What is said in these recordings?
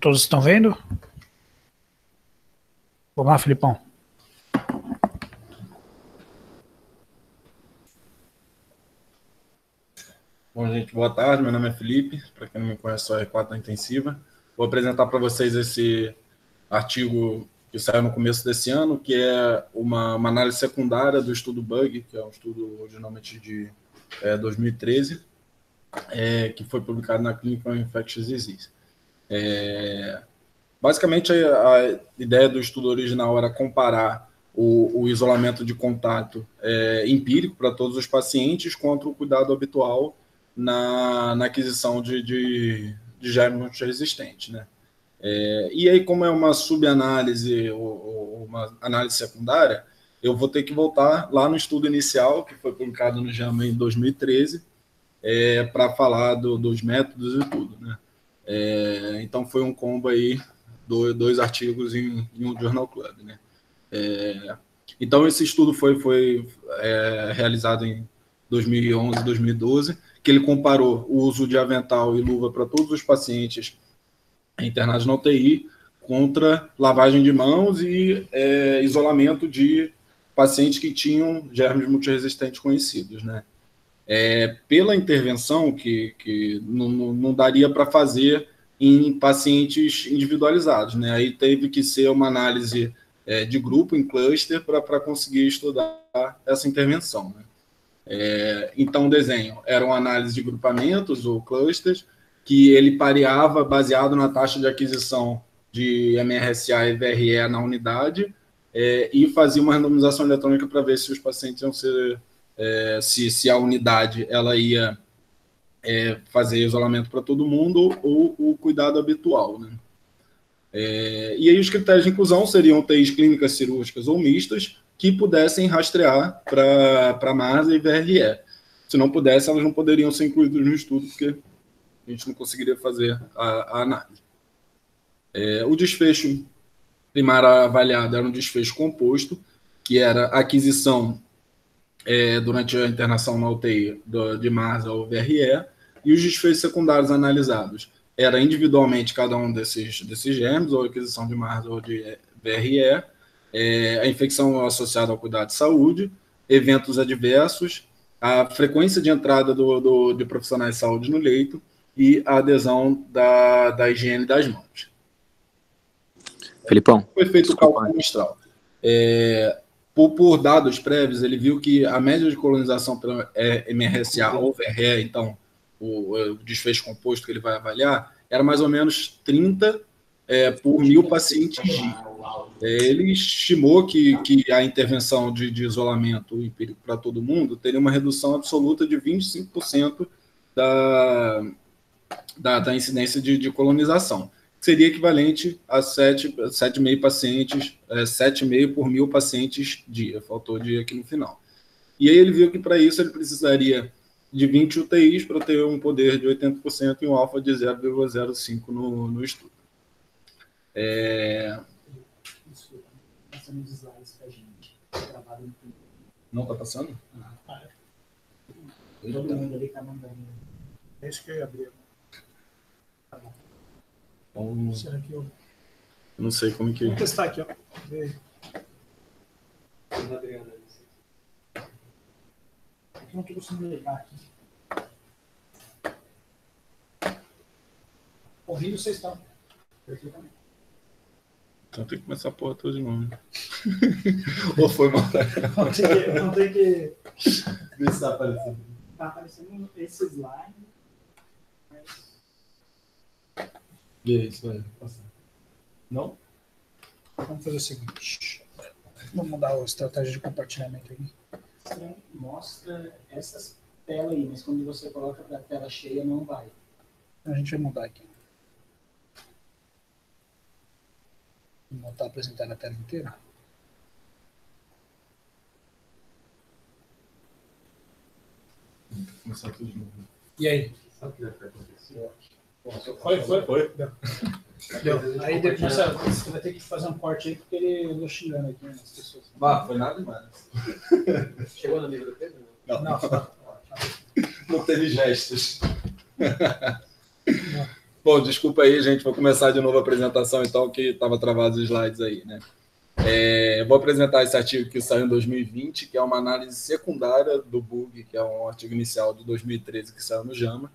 Todos estão vendo? Vamos lá, Filipão. Bom, gente, boa tarde. Meu nome é Felipe. Para quem não me conhece, sou R4 da Intensiva. Vou apresentar para vocês esse artigo que saiu no começo desse ano, que é uma análise secundária do estudo BUG, que é um estudo originalmente de 2013, que foi publicado na Clinical Infectious Disease. Basicamente, a ideia do estudo original era comparar o isolamento de contato empírico para todos os pacientes contra o cuidado habitual na aquisição de germes multiresistentes, né? E aí, como é uma subanálise ou uma análise secundária, eu vou ter que voltar lá no estudo inicial, que foi publicado no JAMA em 2013, para falar dos métodos e tudo, né? Então, foi um combo aí, dois artigos em um Journal Club, né? Então, esse estudo foi realizado em 2011 e 2012, que ele comparou o uso de avental e luva para todos os pacientes internados na UTI contra lavagem de mãos e isolamento de pacientes que tinham germes multiresistentes conhecidos, né? Pela intervenção que não daria para fazer em pacientes individualizados, né? Aí teve que ser uma análise de grupo, em cluster, para conseguir estudar essa intervenção, né? Então, o desenho era uma análise de grupamentos ou clusters, que ele pareava baseado na taxa de aquisição de MRSA e VRE na unidade, e fazia uma randomização eletrônica para ver se os pacientes iam ser, se a unidade ela ia fazer isolamento para todo mundo ou o cuidado habitual, né? E aí os critérios de inclusão seriam UTIs clínicas cirúrgicas ou mistas que pudessem rastrear para MARSA e VRE. Se não pudesse, elas não poderiam ser incluídas no estudo, porque a gente não conseguiria fazer a análise. O desfecho primário avaliado era um desfecho composto, que era a aquisição durante a internação na UTI de MARSA ou VRE, e os desfechos secundários analisados era individualmente cada um desses germes, ou aquisição de MARSA ou de VRE, a infecção associada ao cuidado de saúde, eventos adversos, a frequência de entrada de profissionais de saúde no leito e a adesão da higiene das mãos. Felipão, foi feito o cálculo amostral. Por dados prévios, ele viu que a média de colonização pela MRSA ou VRE, então o desfecho composto que ele vai avaliar, era mais ou menos 30 por 1.000 pacientes dia. Ele estimou que a intervenção de isolamento empírico para todo mundo teria uma redução absoluta de 25% da incidência de colonização, que seria equivalente a 7,5 pacientes, 7,5 por 1.000 pacientes dia. Faltou dia aqui no final. E aí ele viu que para isso ele precisaria de 20 UTIs para ter um poder de 80% e um alfa de 0,05 no estudo. Não está passando? Todo mundo ali está mandando. É isso que eu ia abrir. Tá bom. Será que eu... Não sei como que... Vou testar aqui, ó. Não estou conseguindo ligar aqui. Ouvindo vocês estão. Perfeitamente. Então tem que começar a porra toda de novo. Ou foi mal? Não tem que... Vê se tá aparecendo. Tá aparecendo esse slide. Mas... E aí, isso vai passar. Não? Vamos fazer o seguinte. Vamos mudar a estratégia de compartilhamento aqui. Mostra essas telas aí, mas quando você coloca para a tela cheia, não vai. A gente vai mudar aqui. Vou voltar a apresentar a tela inteira. Começar tudo de novo. E aí? Sabe o que vai acontecer? Foi. Deu. Aí depois você vai ter que fazer um corte aí, porque ele andou xingando aqui as pessoas. Foi nada demais. Chegou no nível do Pedro? Não. Não teve gestos. Bom, desculpa aí, gente, vou começar de novo a apresentação, então, que estava travado os slides aí, né? Vou apresentar esse artigo que saiu em 2020, que é uma análise secundária do bug, que é um artigo inicial de 2013 que saiu no JAMA,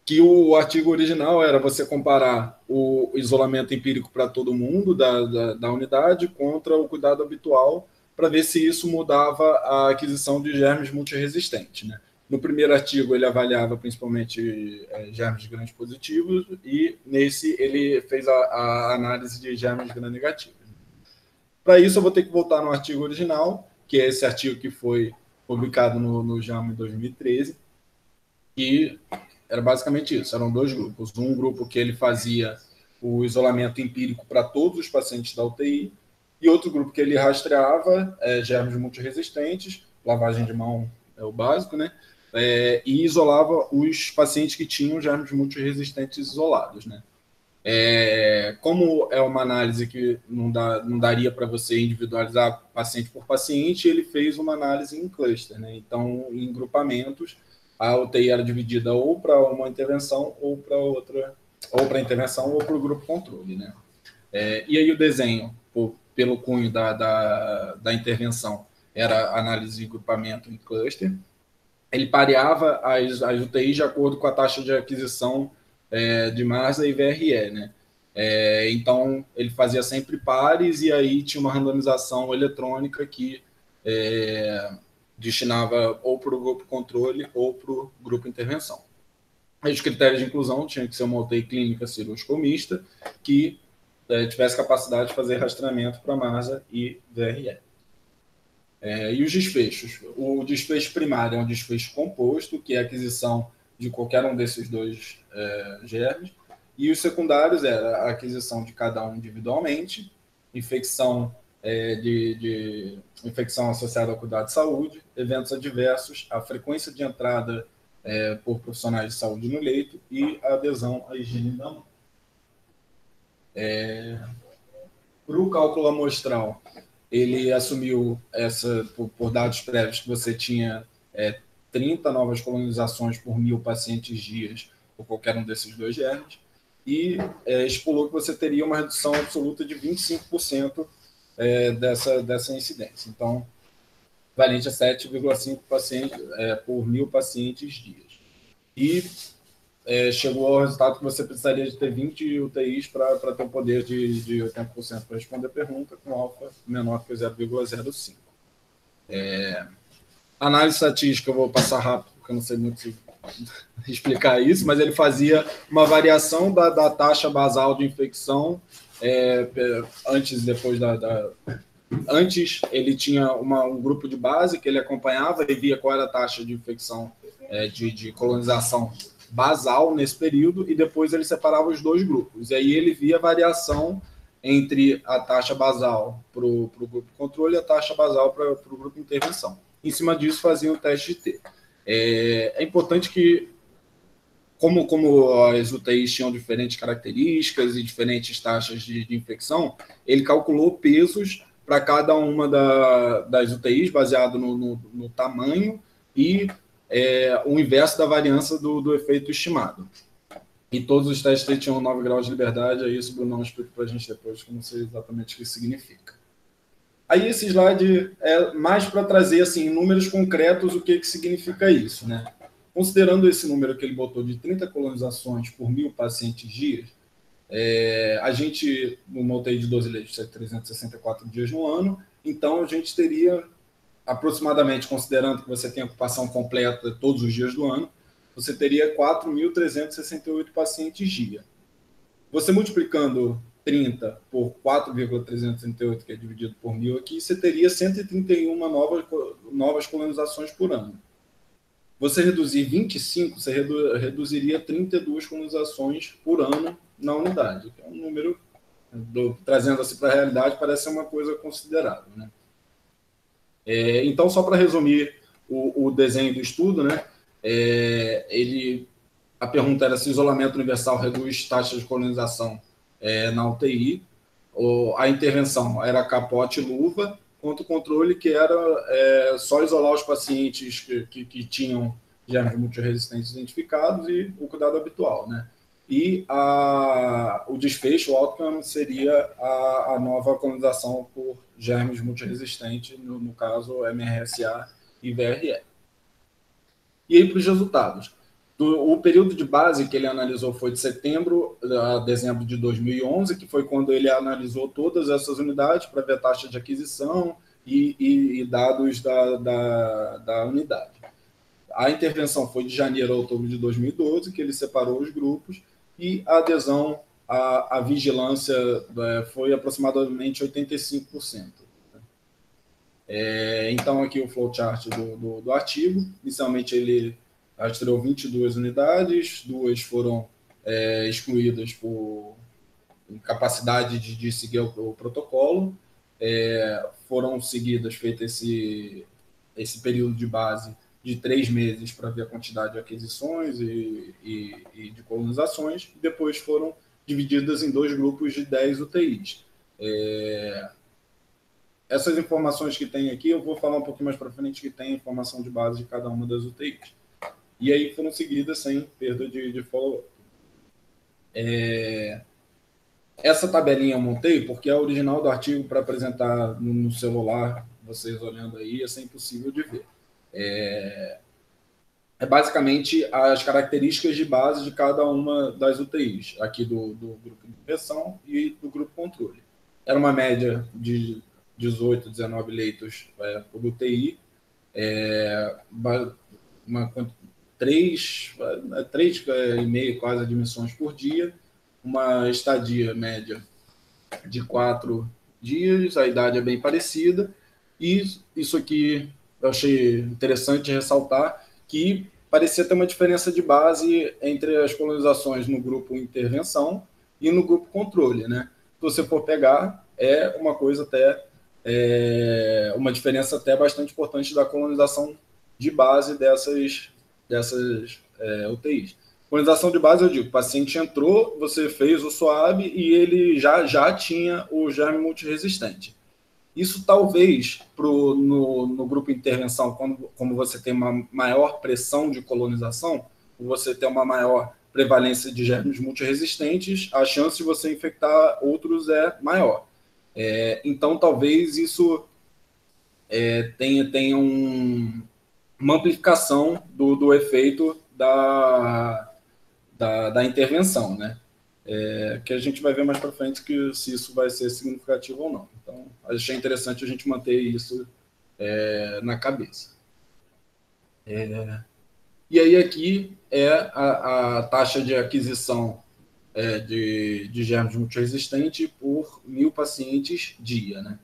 que o artigo original era você comparar o isolamento empírico para todo mundo da unidade contra o cuidado habitual para ver se isso mudava a aquisição de germes multiresistentes, né? No primeiro artigo, ele avaliava principalmente germes gram-positivos e nesse ele fez a análise de germes gram-negativos. Para isso, eu vou ter que voltar no artigo original, que é esse artigo que foi publicado no JAMA em 2013, e era basicamente isso, eram dois grupos. Um grupo que ele fazia o isolamento empírico para todos os pacientes da UTI, e outro grupo que ele rastreava germes multiresistentes, lavagem de mão é o básico, né? E isolava os pacientes que tinham germes multiresistentes isolados, né? Como é uma análise que não daria para você individualizar paciente por paciente, ele fez uma análise em cluster, né? Então, em grupamentos, a UTI era dividida ou para uma intervenção ou para outra, ou para intervenção ou para o grupo controle, né? E aí o desenho, pelo cunho da intervenção, era análise de grupamento em cluster. Ele pareava as UTIs de acordo com a taxa de aquisição de massa e VRE, né? Então, ele fazia sempre pares e aí tinha uma randomização eletrônica que destinava ou para o grupo controle ou para o grupo intervenção. Os critérios de inclusão tinham que ser uma UTI clínica cirúrgica ou mista que tivesse capacidade de fazer rastreamento para massa e VRE. E os desfechos? O desfecho primário é um desfecho composto, que é a aquisição de qualquer um desses dois germes, e os secundários era a aquisição de cada um individualmente, infecção infecção associada ao cuidado de saúde, eventos adversos, a frequência de entrada por profissionais de saúde no leito e a adesão à higiene da mão. Para o cálculo amostral, ele assumiu por dados prévios que você tinha 30 novas colonizações por 1.000 pacientes dias por qualquer um desses dois germes e estipulou que você teria uma redução absoluta de 25% dessa incidência. Então, valente a 7,5 pacientes por 1.000 pacientes dias. E chegou ao resultado que você precisaria de ter 20 UTIs para ter o poder de 80% para responder a pergunta, com alfa menor que 0,05. Análise estatística, eu vou passar rápido, porque eu não sei muito explicar isso, mas ele fazia uma variação da taxa basal de infecção antes e depois Antes, ele tinha um grupo de base que ele acompanhava e via qual era a taxa de infecção de colonização basal nesse período, e depois ele separava os dois grupos. E aí ele via a variação entre a taxa basal para o grupo controle e a taxa basal para o grupo intervenção. Em cima disso, fazia o teste de T. É importante que, como as UTIs tinham diferentes características e diferentes taxas de infecção, ele calculou pesos para cada uma das UTIs, baseado no tamanho e o inverso da variância do efeito estimado. E todos os testes tinham 9 graus de liberdade, aí isso o Bruno explica para a gente depois, que eu não sei exatamente o que isso significa. Aí esse slide é mais para trazer assim, em números concretos o que significa isso, né? Considerando esse número que ele botou de 30 colonizações por 1.000 pacientes dias, a gente, numa UTI de 12 leitos, 364 dias no ano, então a gente teria aproximadamente, considerando que você tem ocupação completa todos os dias do ano, você teria 4.368 pacientes dia. Você multiplicando 30 por 4,368, que é dividido por 1.000 aqui, você teria 131 novas colonizações por ano. Você reduzir 25, você reduziria 32 colonizações por ano na unidade, que é um número, trazendo assim para a realidade, parece ser uma coisa considerável, né? Então, só para resumir o desenho do estudo, né? A pergunta era se o isolamento universal reduz taxa de colonização na UTI, ou a intervenção era capote e luva, quanto o controle, que era só isolar os pacientes que tinham germes multiresistentes identificados e o habitual, né? E o desfecho, o outcome, seria a nova colonização por germes multiresistentes, no caso MRSA e VRE. E aí, para os resultados. O período de base que ele analisou foi de setembro a dezembro de 2011, que foi quando ele analisou todas essas unidades para ver a taxa de aquisição e dados da unidade. A intervenção foi de janeiro a outubro de 2012, que ele separou os grupos, e a adesão à vigilância foi aproximadamente 85%. Então, aqui o flowchart do artigo. Inicialmente, ele rastreou 22 unidades, 2 foram excluídas por incapacidade de seguir o protocolo. Foram seguidas, feito esse período de base de 3 meses para ver a quantidade de aquisições e de colonizações. Depois foram divididas em 2 grupos de 10 UTIs. Essas informações que tem aqui, eu vou falar um pouquinho mais para frente, que tem a informação de base de cada uma das UTIs. E aí foram seguidas sem perda de follow-up. Essa tabelinha eu montei porque é a original do artigo, para apresentar no celular, vocês olhando aí, é impossível de ver. Basicamente as características de base de cada uma das UTIs, aqui do grupo de inversão e do grupo controle. Era uma média de 18, 19 leitos por UTI, 3,5 quase admissões por dia, uma estadia média de 4 dias, a idade é bem parecida, e isso aqui eu achei interessante ressaltar, que parecia ter uma diferença de base entre as colonizações no grupo intervenção e no grupo controle, né? Se você for pegar, uma coisa até, uma diferença até bastante importante da colonização de base dessas UTIs. Colonização de base, eu digo, o paciente entrou, você fez o SWAB e ele já tinha o germe multiresistente. Isso talvez no grupo intervenção, como você tem uma maior pressão de colonização, você tem uma maior prevalência de germes multiresistentes, a chance de você infectar outros é maior. Então, talvez isso tenha uma amplificação do efeito da intervenção, né? Que a gente vai ver mais para frente se isso vai ser significativo ou não. Então, achei interessante a gente manter isso na cabeça. E aí aqui a taxa de aquisição de germes multiresistentes por 1.000 pacientes dia, né?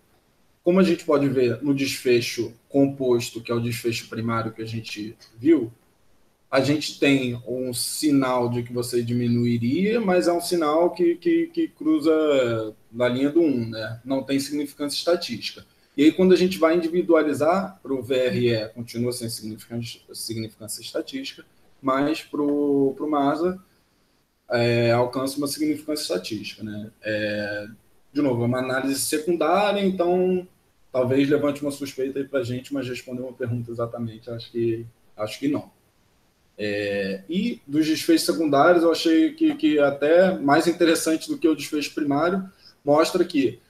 Como a gente pode ver no desfecho composto, que é o desfecho primário que a gente viu, a gente tem um sinal de que você diminuiria, mas é um sinal que cruza na linha do 1, né? Não tem significância estatística. E aí, quando a gente vai individualizar para o VRE, continua sem significância estatística, mas para o MASA, alcança uma significância estatística, né? De novo, é uma análise secundária, então talvez levante uma suspeita aí para a gente, mas responder uma pergunta exatamente, acho que não. E dos desfechos secundários, eu achei que até mais interessante do que o desfecho primário, mostra que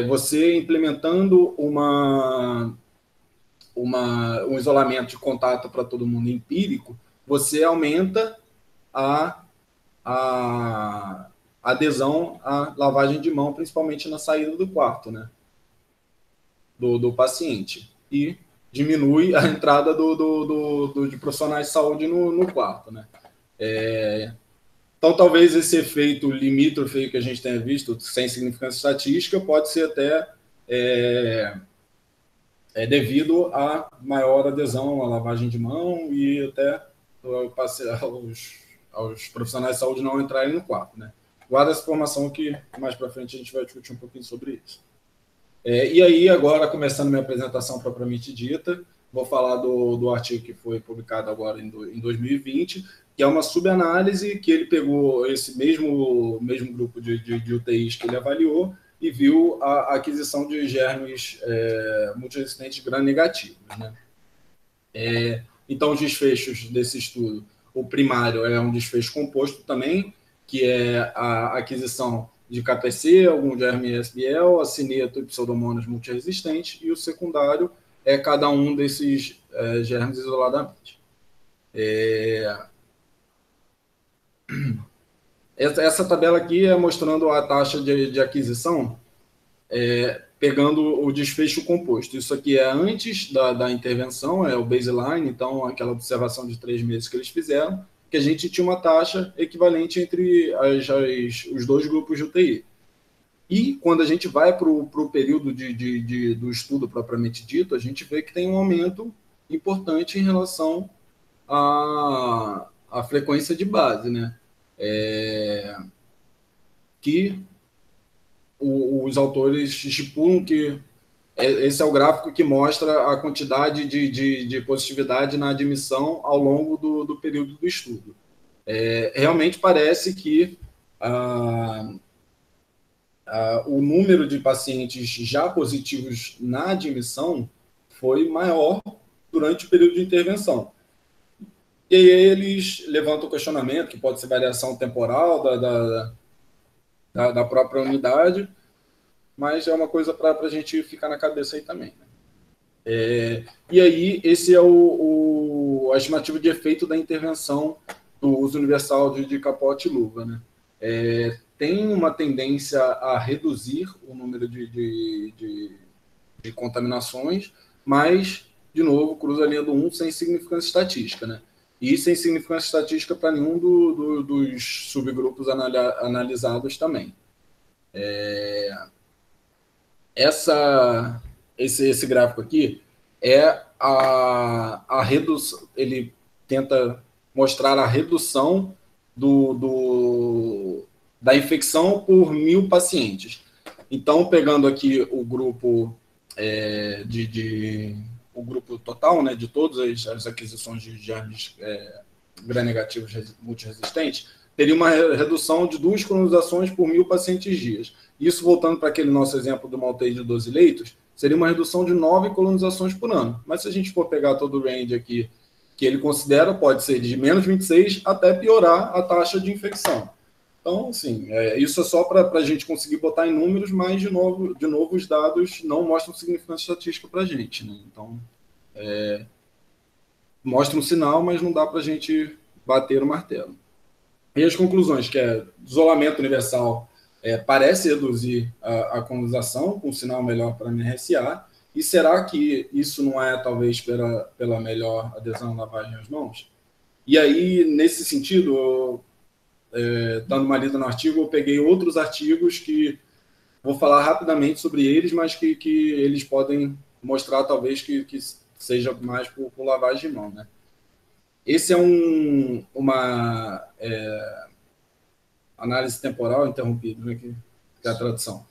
você implementando um isolamento de contato para todo mundo empírico, você aumenta a adesão à lavagem de mão, principalmente na saída do quarto, né? Do paciente. E diminui a entrada de profissionais de saúde no quarto, né? Então, talvez esse efeito limítrofe que a gente tenha visto, sem significância estatística, pode ser até devido a maior adesão à lavagem de mão e até aos profissionais de saúde não entrarem no quarto, né? Guarda essa informação que mais para frente a gente vai discutir um pouquinho sobre isso. E aí, agora, começando minha apresentação propriamente dita, vou falar do artigo que foi publicado agora em 2020, que é uma subanálise que ele pegou esse mesmo grupo de UTIs que ele avaliou e viu a aquisição de germes multiresistentes gram-negativos, né? Então, os desfechos desse estudo, o primário é um desfecho composto também, que é a aquisição de KPC, algum germe SBL, acineto e pseudomonas multiresistentes, e o secundário é cada um desses germes isoladamente. Essa tabela aqui é mostrando a taxa de aquisição, pegando o desfecho composto. Isso aqui é antes da intervenção, é o baseline, então aquela observação de 3 meses que eles fizeram, que a gente tinha uma taxa equivalente entre os dois grupos de UTI. E quando a gente vai para o período do estudo propriamente dito, a gente vê que tem um aumento importante em relação à frequência de base, né? Que os autores estipulam que esse é o gráfico que mostra a quantidade de positividade na admissão ao longo do período do estudo. Realmente parece que o número de pacientes já positivos na admissão foi maior durante o período de intervenção. E aí eles levantam o questionamento, que pode ser variação temporal da própria unidade, mas é uma coisa para a gente ficar na cabeça aí também. Né? E aí, esse é a estimativa de efeito da intervenção do uso universal de capote e luva. Né? Tem uma tendência a reduzir o número de contaminações, mas, de novo, cruza a linha do 1 sem significância estatística. Né? E sem significância estatística para nenhum dos subgrupos analisados também. Esse gráfico aqui é a redução, ele tenta mostrar a redução da infecção por 1.000 pacientes. Então, pegando aqui o grupo o grupo total, né, de todas as aquisições de germes gram-negativos multiresistentes, teria uma redução de 2 colonizações por 1.000 pacientes dias. Isso, voltando para aquele nosso exemplo de uma UTI de 12 leitos, seria uma redução de 9 colonizações por ano. Mas se a gente for pegar todo o range aqui que ele considera, pode ser de menos 26 até piorar a taxa de infecção. Então, assim, isso é só para a gente conseguir botar em números, mas, de novo, os dados não mostram significância estatística para a gente. Né? Então, mostra um sinal, mas não dá para a gente bater o martelo. E as conclusões, que isolamento universal parece reduzir a colonização, com um sinal melhor para a MRSA, e será que isso não é, talvez, pela melhor adesão à lavagem às mãos? E aí, nesse sentido, dando uma lida no artigo, eu peguei outros artigos que vou falar rapidamente sobre eles, mas que eles podem mostrar, talvez, que seja mais por lavagem de mão. Né? Esse é uma análise temporal interrompida, né, que é a tradução.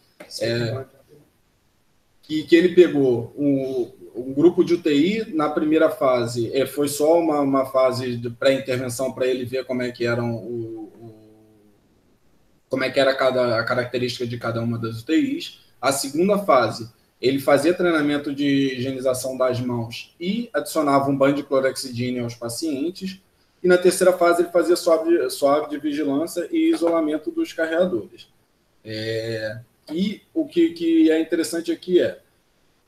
Que ele pegou um grupo de UTI, na primeira fase, foi só uma fase de pré-intervenção para ele ver como é que era a característica de cada uma das UTIs. A segunda fase, ele fazia treinamento de higienização das mãos e adicionava um banho de clorexidina aos pacientes. E na terceira fase, ele fazia swab de vigilância e isolamento dos carreadores. E o que é interessante aqui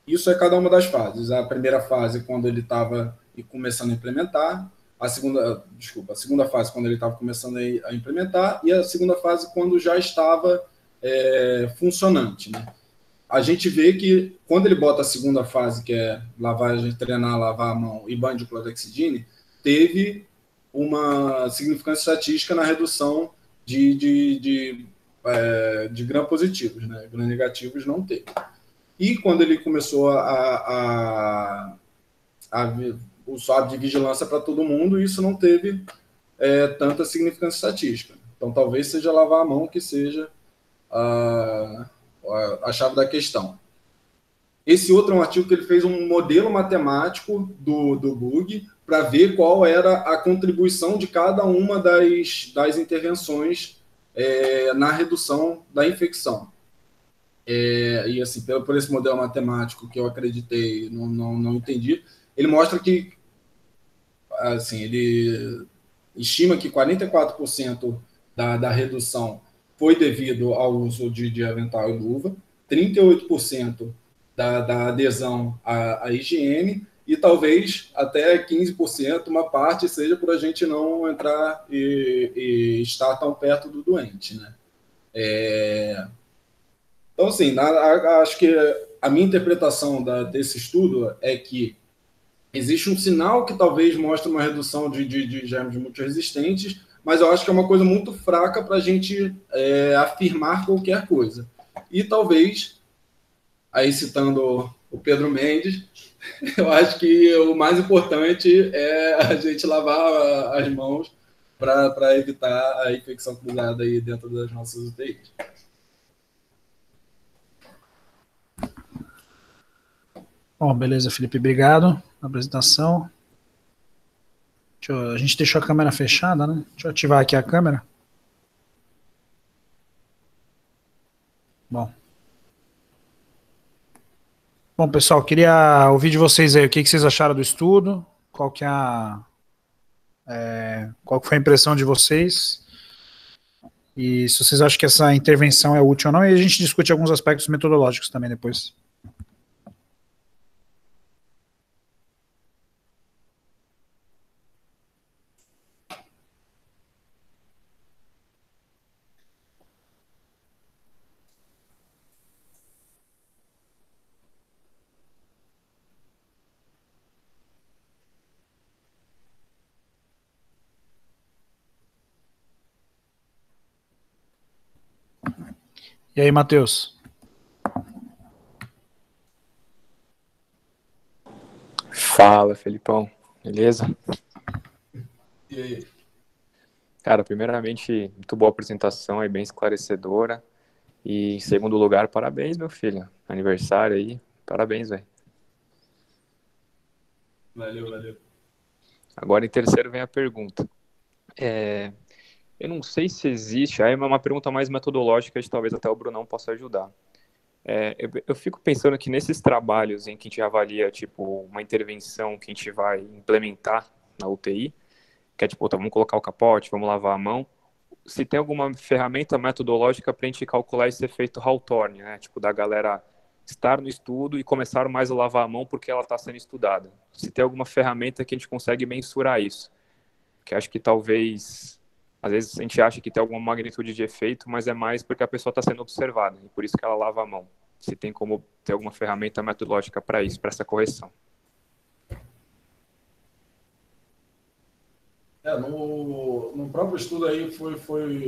isso é cada uma das fases. A primeira fase, quando ele estava começando a implementar, a segunda fase, quando ele estava começando a implementar, e a segunda fase, quando já estava funcionante. Né? A gente vê que, quando ele bota a segunda fase, que é treinar, lavar a mão e banho de clorexidina, teve uma significância estatística na redução de gram-positivos, né? Gram-negativos não teve. E quando ele começou o swab de vigilância para todo mundo, isso não teve tanta significância estatística. Então, talvez seja lavar a mão que seja a chave da questão. Esse outro é um artigo que ele fez um modelo matemático do bug para ver qual era a contribuição de cada uma das intervenções na redução da infecção. E assim, por esse modelo matemático que eu acreditei, não entendi, ele mostra que assim, ele estima que 44% da redução foi devido ao uso de avental e luva, 38% da adesão à higiene, e talvez até 15%, uma parte, seja por a gente não entrar e estar tão perto do doente, né? Então, assim, acho que a minha interpretação desse estudo é que existe um sinal que talvez mostre uma redução de germes multiresistentes, mas eu acho que é uma coisa muito fraca para a gente afirmar qualquer coisa. E talvez, aí citando o Pedro Mendes, eu acho que o mais importante é a gente lavar as mãos para evitar a infecção cruzada aí dentro das nossas UTIs. Bom, beleza, Felipe, obrigado pela apresentação. A gente deixou a câmera fechada, né? Deixa eu ativar aqui a câmera. Bom, pessoal, queria ouvir de vocês aí o que vocês acharam do estudo, qual que foi a impressão de vocês, e se vocês acham que essa intervenção é útil ou não, e a gente discute alguns aspectos metodológicos também depois. E aí, Matheus? Fala, Felipão. Beleza? E aí? Cara, primeiramente, muito boa apresentação aí, bem esclarecedora. E em segundo lugar, parabéns, meu filho. Aniversário aí. Parabéns, velho. Valeu. Agora, em terceiro, vem a pergunta. Eu não sei se existe, aí é uma pergunta mais metodológica, que talvez até o Brunão possa ajudar. Eu fico pensando que nesses trabalhos em que a gente avalia, tipo, uma intervenção que a gente vai implementar na UTI, que é tipo, tá, vamos colocar o capote, vamos lavar a mão, se tem alguma ferramenta metodológica para a gente calcular esse efeito Hawthorne, né? Tipo, da galera estar no estudo e começar mais a lavar a mão porque ela está sendo estudada. Se tem alguma ferramenta que a gente consegue mensurar isso. Que acho que talvez, às vezes a gente acha que tem alguma magnitude de efeito, mas é mais porque a pessoa está sendo observada, e por isso que ela lava a mão. Se tem como ter alguma ferramenta metodológica para isso, para essa correção. No próprio estudo aí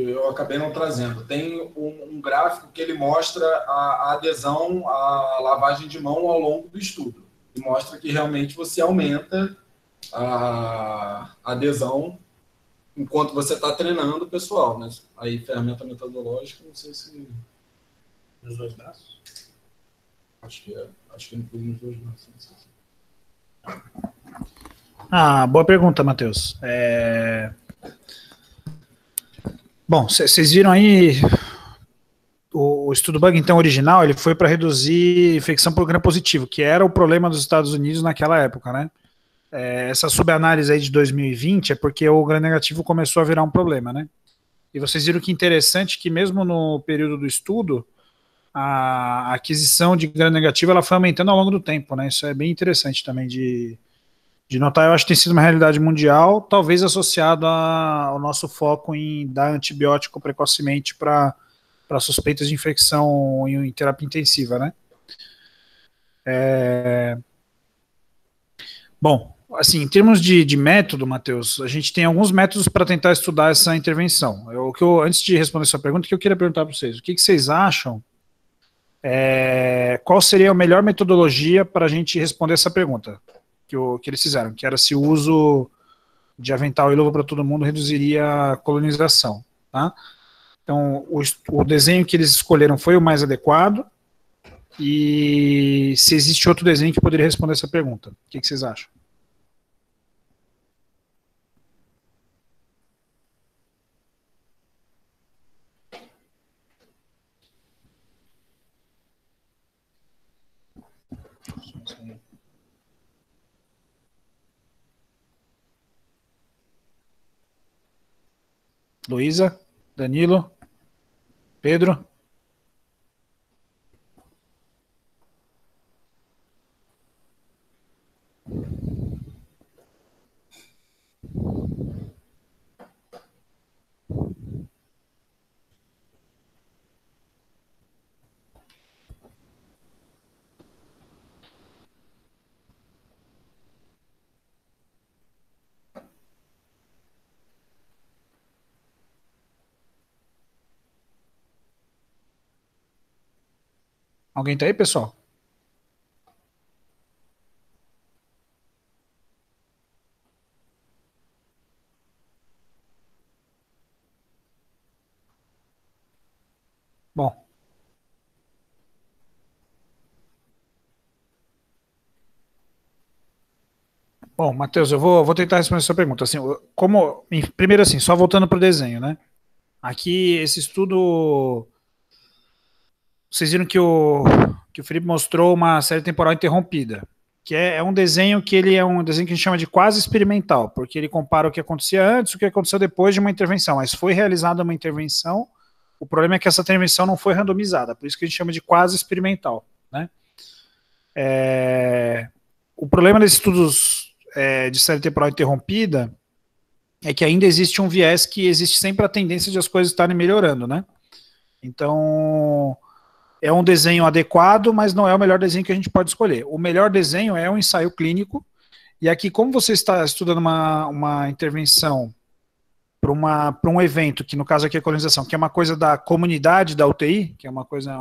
eu acabei não trazendo. Tem um gráfico que ele mostra a adesão à lavagem de mão ao longo do estudo. E mostra que realmente você aumenta a adesão enquanto você está treinando o pessoal, né? Aí, ferramenta metodológica, não sei se... Nos dois braços? Acho que inclui nos dois braços. Não sei se... Boa pergunta, Matheus. Bom, vocês viram aí o estudo Bug, então, original, ele foi para reduzir infecção por gram positivo, que era o problema dos Estados Unidos naquela época, né? Essa subanálise aí de 2020 é porque o gram negativo começou a virar um problema, né? E vocês viram que interessante que mesmo no período do estudo, a aquisição de gram negativo ela foi aumentando ao longo do tempo, né? Isso é bem interessante também de notar. Eu acho que tem sido uma realidade mundial, talvez associado ao nosso foco em dar antibiótico precocemente para suspeitas de infecção em terapia intensiva, né? Bom, assim, em termos de método, Matheus, a gente tem alguns métodos para tentar estudar essa intervenção. Antes de responder sua pergunta, o que eu queria perguntar para vocês, o que vocês acham, qual seria a melhor metodologia para a gente responder essa pergunta que eles fizeram, que era se o uso de avental e luva para todo mundo reduziria a colonização, tá? Então, o desenho que eles escolheram foi o mais adequado, e se existe outro desenho que poderia responder essa pergunta. O que vocês acham? Luísa, Danilo, Pedro. Alguém tá aí, pessoal? Bom. Bom, Matheus, eu vou tentar responder a sua pergunta. Assim, primeiro assim, só voltando para o desenho, né? Aqui, esse estudo, vocês viram que o Felipe mostrou uma série temporal interrompida, que é um desenho que ele é um desenho que a gente chama de quase experimental, porque ele compara o que acontecia antes e o que aconteceu depois de uma intervenção, mas foi realizada uma intervenção, o problema é que essa intervenção não foi randomizada, por isso que a gente chama de quase experimental, né? O problema desses estudos de série temporal interrompida é que ainda existe um viés que existe sempre a tendência de as coisas estarem melhorando, né? Então, é um desenho adequado, mas não é o melhor desenho que a gente pode escolher. O melhor desenho é um ensaio clínico, e aqui, como você está estudando uma intervenção para um evento, que no caso aqui é a colonização, que é uma coisa da comunidade da UTI, que é uma coisa,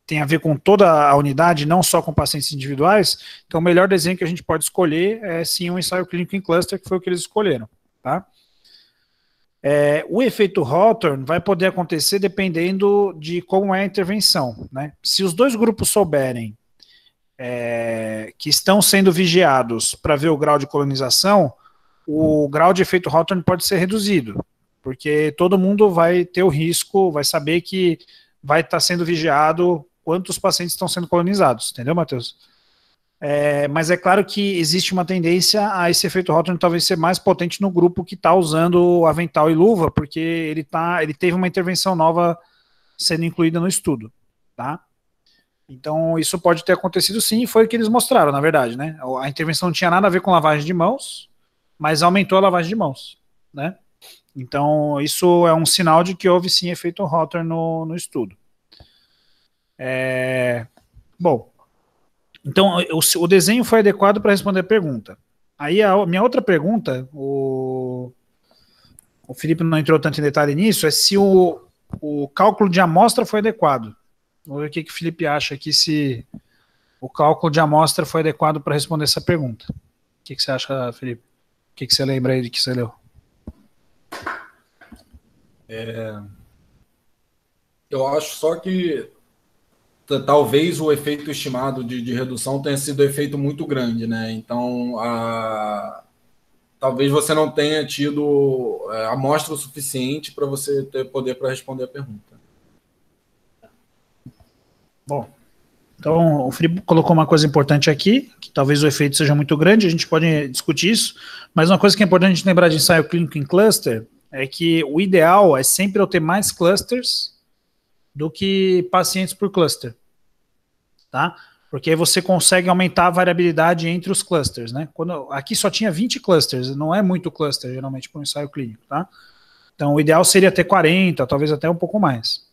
tem a ver com toda a unidade, não só com pacientes individuais, então o melhor desenho que a gente pode escolher é sim um ensaio clínico em cluster, que foi o que eles escolheram, tá? O efeito Hawthorne vai poder acontecer dependendo de como é a intervenção, né? Se os dois grupos souberem que estão sendo vigiados para ver o grau de colonização, o grau de efeito Hawthorne pode ser reduzido, porque todo mundo vai ter o risco, vai saber que vai estar sendo vigiado quantos pacientes estão sendo colonizados, entendeu, Matheus? Mas é claro que existe uma tendência a esse efeito Hawthorne talvez ser mais potente no grupo que está usando avental e luva, porque ele teve uma intervenção nova sendo incluída no estudo, tá? Então isso pode ter acontecido sim, e foi o que eles mostraram, na verdade, né? A intervenção não tinha nada a ver com lavagem de mãos, mas aumentou a lavagem de mãos, né? Então isso é um sinal de que houve sim efeito Hawthorne no estudo. Bom, então o desenho foi adequado para responder a pergunta. Aí a minha outra pergunta, o Felipe não entrou tanto em detalhe nisso, é se o cálculo de amostra foi adequado. Vamos ver o que o Felipe acha aqui, se o cálculo de amostra foi adequado para responder essa pergunta. O que você acha, Felipe? O que você lembra aí de que você leu? Eu acho só que talvez o efeito estimado de redução tenha sido um efeito muito grande, né? Então, talvez você não tenha tido amostra o suficiente para você ter poder para responder a pergunta. Bom, então o Felipe colocou uma coisa importante aqui, que talvez o efeito seja muito grande, a gente pode discutir isso, mas uma coisa que é importante a gente lembrar de ensaio clínico em cluster é que o ideal é sempre eu ter mais clusters do que pacientes por cluster, tá? Porque aí você consegue aumentar a variabilidade entre os clusters, né? Aqui só tinha 20 clusters, não é muito cluster, geralmente, para um ensaio clínico, tá? Então, o ideal seria ter 40, talvez até um pouco mais.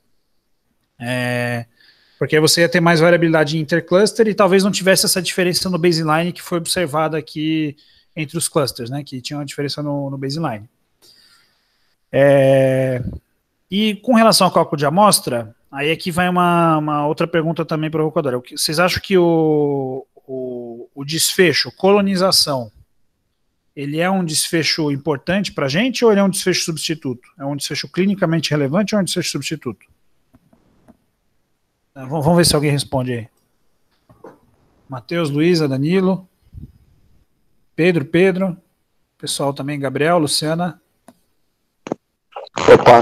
Porque aí você ia ter mais variabilidade intercluster e talvez não tivesse essa diferença no baseline que foi observada aqui entre os clusters, né? Que tinha uma diferença no baseline. E com relação ao cálculo de amostra, aí aqui vai uma outra pergunta também provocadora. Vocês acham que o desfecho, colonização, ele é um desfecho importante para a gente ou ele é um desfecho substituto? É um desfecho clinicamente relevante ou é um desfecho substituto? Vamos ver se alguém responde aí. Matheus, Luísa, Danilo, Pedro, pessoal também, Gabriel, Luciana. Opa,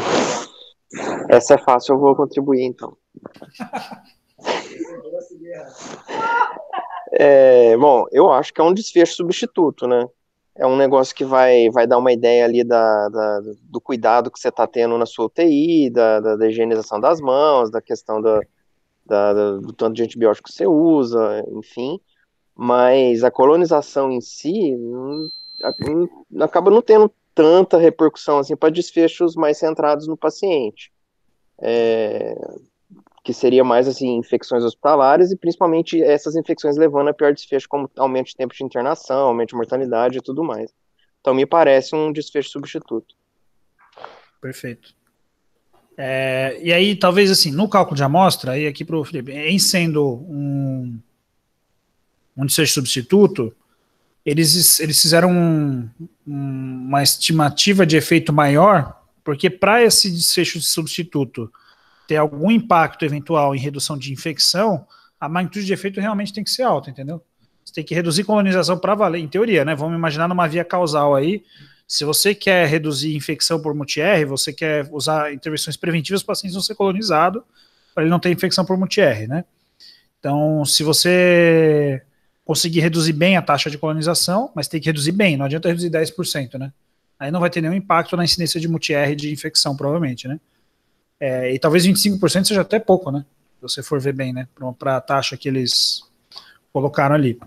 essa é fácil, eu vou contribuir então. Bom, eu acho que é um desfecho substituto, né? é um negócio que vai dar uma ideia ali do cuidado que você está tendo na sua UTI, da higienização das mãos, da questão do tanto de antibiótico que você usa, enfim. Mas a colonização em si acaba não tendo tanta repercussão assim para desfechos mais centrados no paciente. Que seria mais assim infecções hospitalares e principalmente essas infecções levando a pior desfecho, como aumento de tempo de internação, aumento de mortalidade e tudo mais. Então me parece um desfecho substituto. Perfeito. E aí, talvez assim, no cálculo de amostra, aí aqui para o Felipe, em sendo um desfecho substituto, eles fizeram uma estimativa de efeito maior, porque para esse desfecho de substituto ter algum impacto eventual em redução de infecção, a magnitude de efeito realmente tem que ser alta, entendeu? Você tem que reduzir colonização para valer, em teoria, né? Vamos imaginar numa via causal aí. Se você quer reduzir infecção por multi-R, você quer usar intervenções preventivas para o paciente não ser colonizado, para ele não ter infecção por multi-R, né? Então, se você conseguir reduzir bem a taxa de colonização, mas tem que reduzir bem, não adianta reduzir 10%, né? Aí não vai ter nenhum impacto na incidência de multi-R de infecção, provavelmente, né? E talvez 25% seja até pouco, né? Se você for ver bem, né? Para a taxa que eles colocaram ali.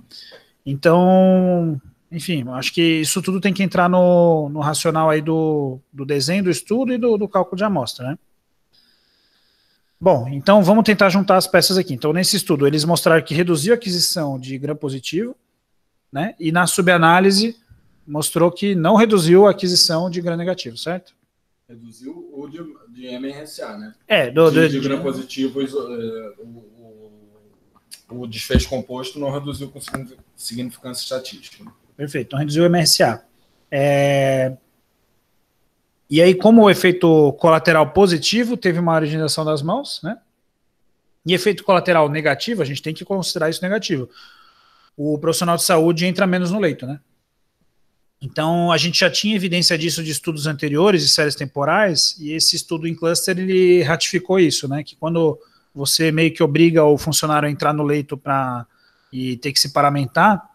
Então, enfim, acho que isso tudo tem que entrar no racional aí do desenho do estudo e do cálculo de amostra, né? Bom, então vamos tentar juntar as peças aqui. Então, nesse estudo, eles mostraram que reduziu a aquisição de gram positivo, né? E na subanálise mostrou que não reduziu a aquisição de gram negativo, certo? Reduziu o de MRSA, né? De gram positivo, o desfecho composto não reduziu com significância estatística. Perfeito, então reduziu o MRSA. E aí, como o efeito colateral positivo teve uma higienização das mãos, né? E efeito colateral negativo, a gente tem que considerar isso negativo. O profissional de saúde entra menos no leito, né? Então, a gente já tinha evidência disso de estudos anteriores, de séries temporais, e esse estudo em cluster, ele ratificou isso, né? Que quando você meio que obriga o funcionário a entrar no leito e ter que se paramentar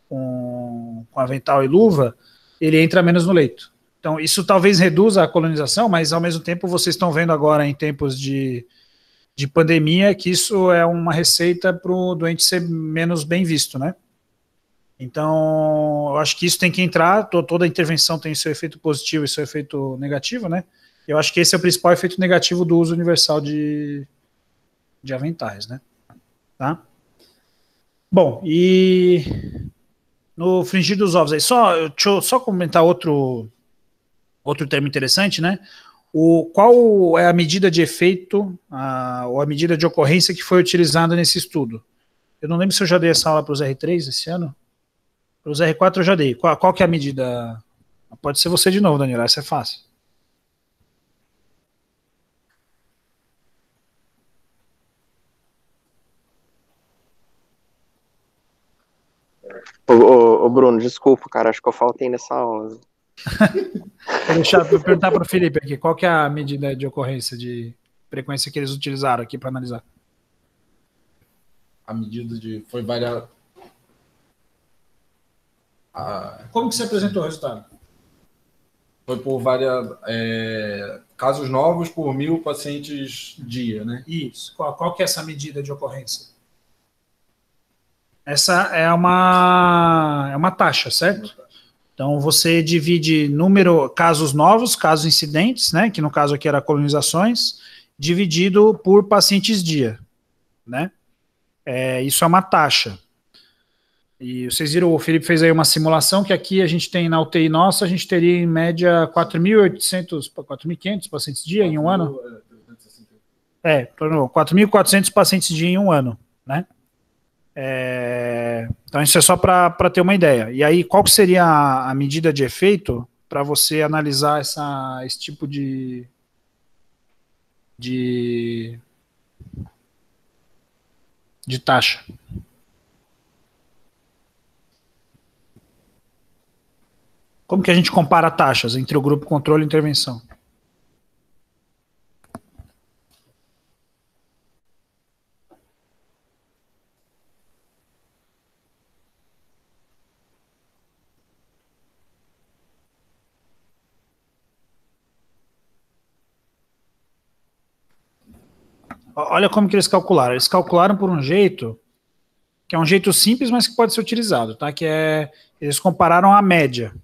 com avental e luva, ele entra menos no leito. Então, isso talvez reduza a colonização, mas ao mesmo tempo vocês estão vendo agora em tempos de pandemia que isso é uma receita para o doente ser menos bem visto, né? Então, eu acho que isso tem que entrar, toda intervenção tem seu efeito positivo e seu efeito negativo, né? Eu acho que esse é o principal efeito negativo do uso universal de aventais, né? Tá? Bom, e no fringir dos ovos aí, deixa eu só comentar outro termo interessante, né? Qual é a medida de efeito, ou a medida de ocorrência que foi utilizada nesse estudo? Eu não lembro se eu já dei essa aula para os R3 esse ano. Para os R4 eu já dei. Qual que é a medida? Pode ser você de novo, Daniel, essa é fácil. Ô, Bruno, desculpa, cara, acho que eu faltei nessa aula. Vou perguntar para o Felipe aqui, qual que é a medida de ocorrência de frequência que eles utilizaram aqui para analisar? A medida foi variada. Como que você apresentou o resultado? Foi por casos novos por 1.000 pacientes dia, né? Isso. Qual que é essa medida de ocorrência? Essa é uma taxa, certo? Então você divide casos novos, casos incidentes, né? Que no caso aqui era colonizações, dividido por pacientes dia, né? Isso é uma taxa. E vocês viram, o Felipe fez aí uma simulação que aqui a gente tem na UTI nossa, a gente teria em média 4.800, 4.500 pacientes dia em um ano. 4.400 pacientes dia em um ano, né? Então isso é só para ter uma ideia. E aí, qual que seria a medida de efeito para você analisar esse tipo de taxa? Como que a gente compara taxas entre o grupo controle e intervenção? Olha como que eles calcularam. Eles calcularam por um jeito, que é um jeito simples, mas que pode ser utilizado, tá? Que é, eles compararam a média,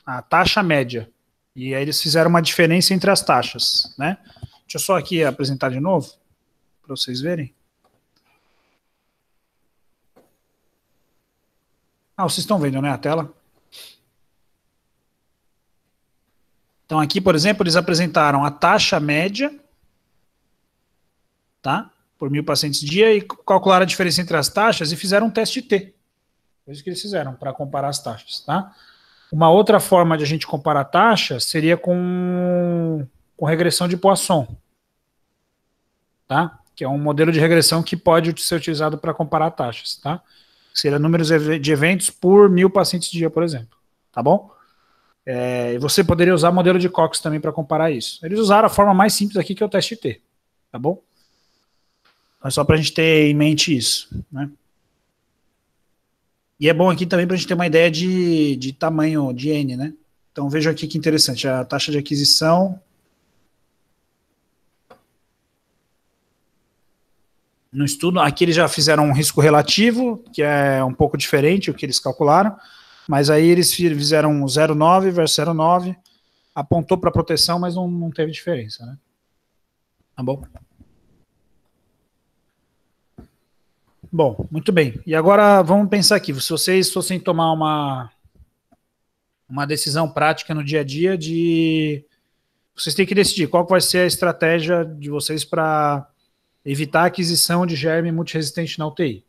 a taxa média. E aí eles fizeram uma diferença entre as taxas, né? Deixa eu só aqui apresentar de novo, para vocês verem. Vocês estão vendo, né, a tela? Então aqui, por exemplo, eles apresentaram a taxa média, tá? Por 1.000 pacientes dia e calcularam a diferença entre as taxas e fizeram um teste T. Foi isso que eles fizeram para comparar as taxas, tá? Uma outra forma de a gente comparar taxas seria com regressão de Poisson, tá? Que é um modelo de regressão que pode ser utilizado para comparar taxas, tá? Seria números de eventos por 1.000 pacientes dia, por exemplo, tá bom? E você poderia usar o modelo de Cox também para comparar isso. Eles usaram a forma mais simples aqui, que é o teste T, tá bom? Mas só para a gente ter em mente isso, né? E é bom aqui também para a gente ter uma ideia de tamanho de N, né? Então veja aqui que interessante, a taxa de aquisição no estudo, aqui eles já fizeram um risco relativo, que é um pouco diferente o que eles calcularam, mas aí eles fizeram 0,9 versus 0,9, apontou para proteção, mas não teve diferença, né? Tá bom? Bom, muito bem. E agora vamos pensar aqui, se vocês fossem tomar uma decisão prática no dia a dia vocês têm que decidir qual vai ser a estratégia de vocês para evitar a aquisição de germe multiresistente na UTI.